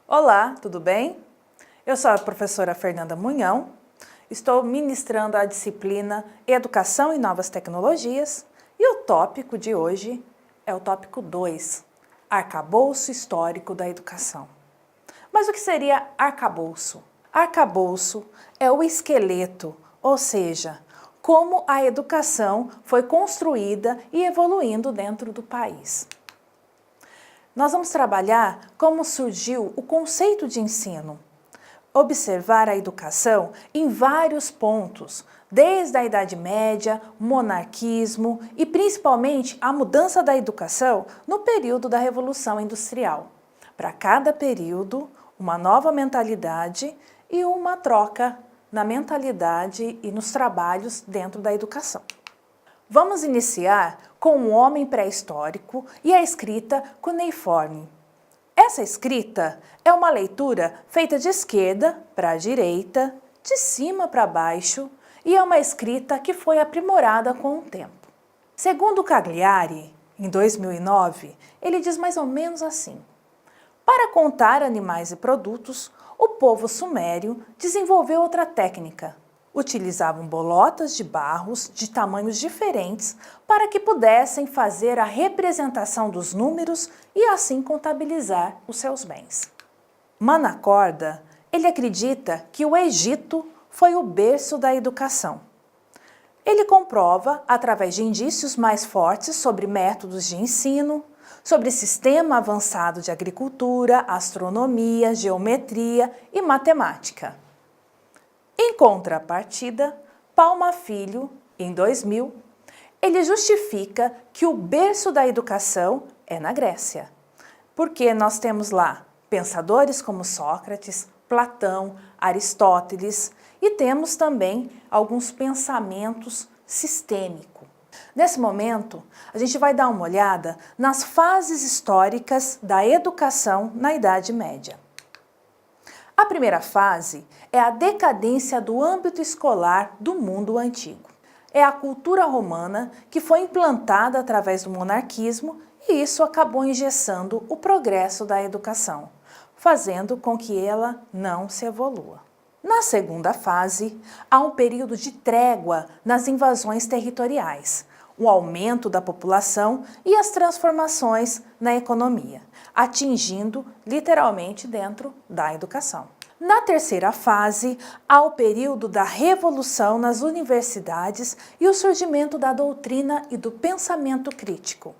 Olá, tudo bem? Eu sou a professora Fernanda Munhão, estou ministrando a disciplina Educação e Novas Tecnologias e o tópico de hoje é o tópico 2, Arcabouço Histórico da Educação. Mas o que seria arcabouço? Arcabouço é o esqueleto, ou seja, como a educação foi construída e evoluindo dentro do país. Nós vamos trabalhar como surgiu o conceito de ensino, observar a educação em vários pontos, desde a Idade Média, monarquismo e principalmente a mudança da educação no período da Revolução Industrial. Para cada período, uma nova mentalidade e uma troca na mentalidade e nos trabalhos dentro da educação. Vamos iniciar com o homem pré-histórico e a escrita cuneiforme. Essa escrita é uma leitura feita de esquerda para a direita, de cima para baixo, e é uma escrita que foi aprimorada com o tempo. Segundo Cagliari, em 2009, ele diz mais ou menos assim: para contar animais e produtos, o povo sumério desenvolveu outra técnica. Utilizavam bolotas de barros de tamanhos diferentes para que pudessem fazer a representação dos números e assim contabilizar os seus bens. Manacorda, ele acredita que o Egito foi o berço da educação. Ele comprova, através de indícios mais fortes sobre métodos de ensino, sobre sistema avançado de agricultura, astronomia, geometria e matemática. Em contrapartida, Palma Filho, em 2000, ele justifica que o berço da educação é na Grécia, porque nós temos lá pensadores como Sócrates, Platão, Aristóteles e temos também alguns pensamentos sistêmicos. Nesse momento, a gente vai dar uma olhada nas fases históricas da educação na Idade Média. A primeira fase é a decadência do âmbito escolar do mundo antigo. É a cultura romana que foi implantada através do monarquismo e isso acabou engessando o progresso da educação, fazendo com que ela não se evolua. Na segunda fase, há um período de trégua nas invasões territoriais, o aumento da população e as transformações na economia, atingindo literalmente dentro da educação. Na terceira fase, há o período da revolução nas universidades e o surgimento da doutrina e do pensamento crítico.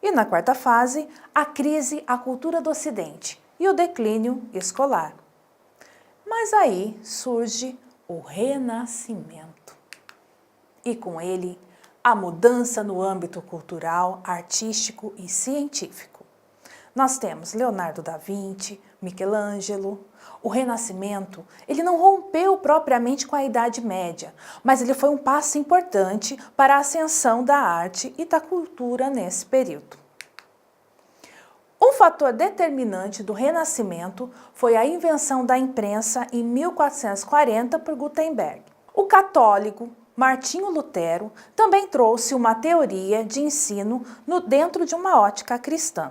E na quarta fase, a crise à cultura do Ocidente e o declínio escolar. Mas aí surge o Renascimento. E com ele, a mudança no âmbito cultural, artístico e científico. Nós temos Leonardo da Vinci, Michelangelo. O Renascimento, ele não rompeu propriamente com a Idade Média, mas ele foi um passo importante para a ascensão da arte e da cultura nesse período. Um fator determinante do Renascimento foi a invenção da imprensa em 1440 por Gutenberg. O católico Martinho Lutero também trouxe uma teoria de ensino dentro de uma ótica cristã.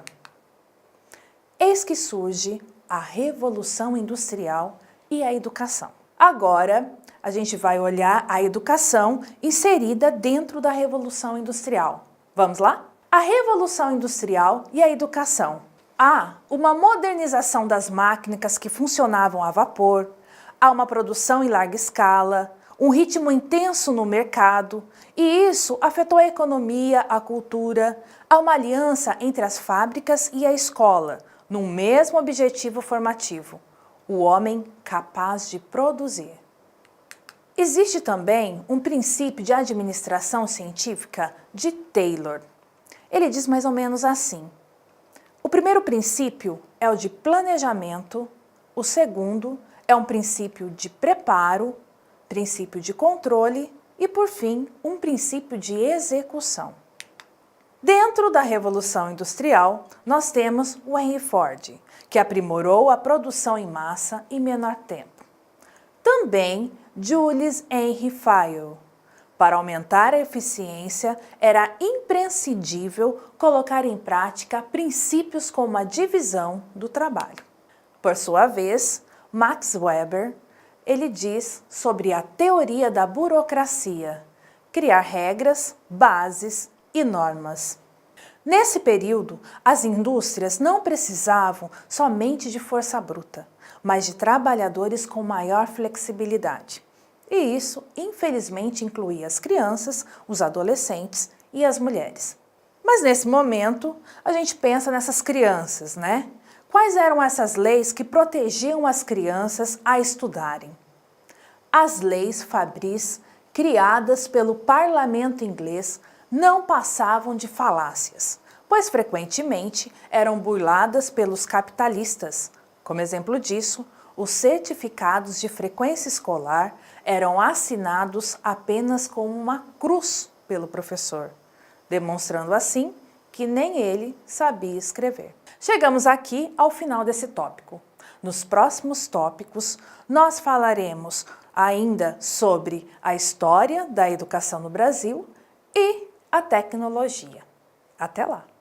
Eis que surge a Revolução Industrial e a educação. Agora, a gente vai olhar a educação inserida dentro da Revolução Industrial. Vamos lá? A Revolução Industrial e a educação. Há uma modernização das máquinas que funcionavam a vapor, há uma produção em larga escala, um ritmo intenso no mercado, e isso afetou a economia, a cultura, há uma aliança entre as fábricas e a escola, num mesmo objetivo formativo, o homem capaz de produzir. Existe também um princípio de administração científica de Taylor. Ele diz mais ou menos assim: o primeiro princípio é o de planejamento, o segundo é um princípio de preparo, princípio de controle e, por fim, um princípio de execução. Dentro da Revolução Industrial, nós temos o Henry Ford, que aprimorou a produção em massa em menor tempo. Também Julius Henry Fayol. Para aumentar a eficiência, era imprescindível colocar em prática princípios como a divisão do trabalho. Por sua vez, Max Weber, ele diz sobre a teoria da burocracia, criar regras, bases e normas. Nesse período, as indústrias não precisavam somente de força bruta, mas de trabalhadores com maior flexibilidade. E isso, infelizmente, incluía as crianças, os adolescentes e as mulheres. Mas nesse momento, a gente pensa nessas crianças, né? Quais eram essas leis que protegiam as crianças a estudarem? As leis fabris, criadas pelo parlamento inglês, não passavam de falácias, pois frequentemente eram burladas pelos capitalistas. Como exemplo disso, os certificados de frequência escolar eram assinados apenas com uma cruz pelo professor, demonstrando assim que nem ele sabia escrever. Chegamos aqui ao final desse tópico. Nos próximos tópicos, nós falaremos ainda sobre a história da educação no Brasil e a tecnologia. Até lá!